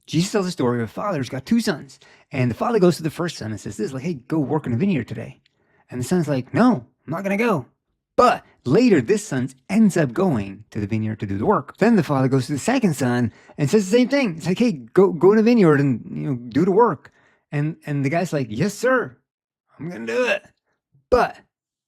Jesus tells a story of a father who's got two sons. And the father goes to the first son and says this, like, hey, go work in a vineyard today. And the son's like, no, I'm not going to go. But later, this son ends up going to the vineyard to do the work. Then the father goes to the second son and says the same thing. It's like, hey, go in the vineyard and do the work. And the guy's like, yes, sir, I'm going to do it. But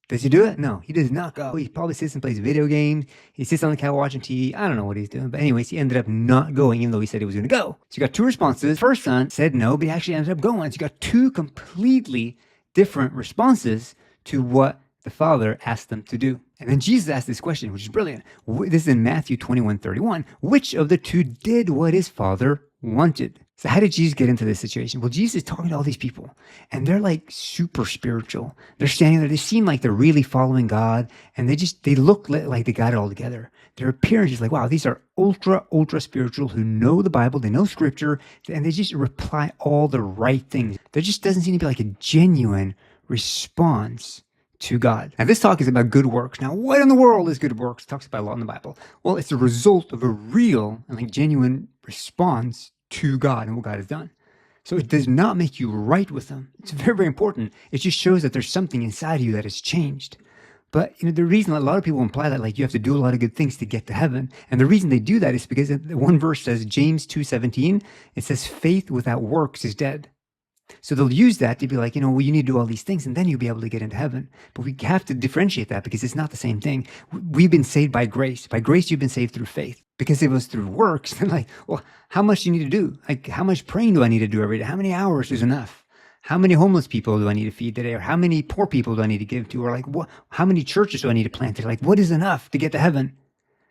does he do it? No, he does not go. He probably sits and plays video games. He sits on the couch watching TV. I don't know what he's doing. But anyways, he ended up not going, even though he said he was going to go. So you got two responses. First son said no, but he actually ended up going. So you got two completely different responses to what the father asked them to do. And then Jesus asked this question, which is brilliant. This is in Matthew 21:31. Which of the two did what his father wanted? So how did Jesus get into this situation? Well, Jesus is talking to all these people, and they're like super spiritual. They're standing there. They seem like they're really following God, and they look like they got it all together. Their appearance is like, wow, these are ultra spiritual who know the Bible, they know scripture, and they just reply all the right things. There just doesn't seem to be like a genuine response to God. Now, this talk is about good works. Now, what in the world is good works? It talks about a lot in the Bible. Well, it's a result of a real and genuine response to God and what God has done. So it does not make you right with Him. It's very important. It just shows that there's something inside of you that has changed. But the reason a lot of people imply that you have to do a lot of good things to get to heaven, and the reason they do that is because one verse says, James 2:17, it says, faith without works is dead. So they'll use that to be like, well, you need to do all these things and then you'll be able to get into heaven. But we have to differentiate that because it's not the same thing. We've been saved by grace. By grace, you've been saved through faith. Because if it was through works, then well, how much do you need to do? How much praying do I need to do every day? How many hours is enough? How many homeless people do I need to feed today? Or how many poor people do I need to give to? Or how many churches do I need to plant today? What is enough to get to heaven?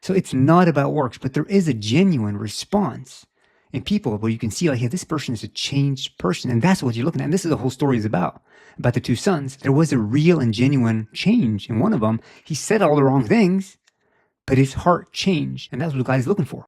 So it's not about works, but there is a genuine response in people where you can see hey, this person is a changed person. And that's what you're looking at. And this is the whole story is about the two sons. There was a real and genuine change in one of them. He said all the wrong things, but his heart changed. And that's what God is looking for.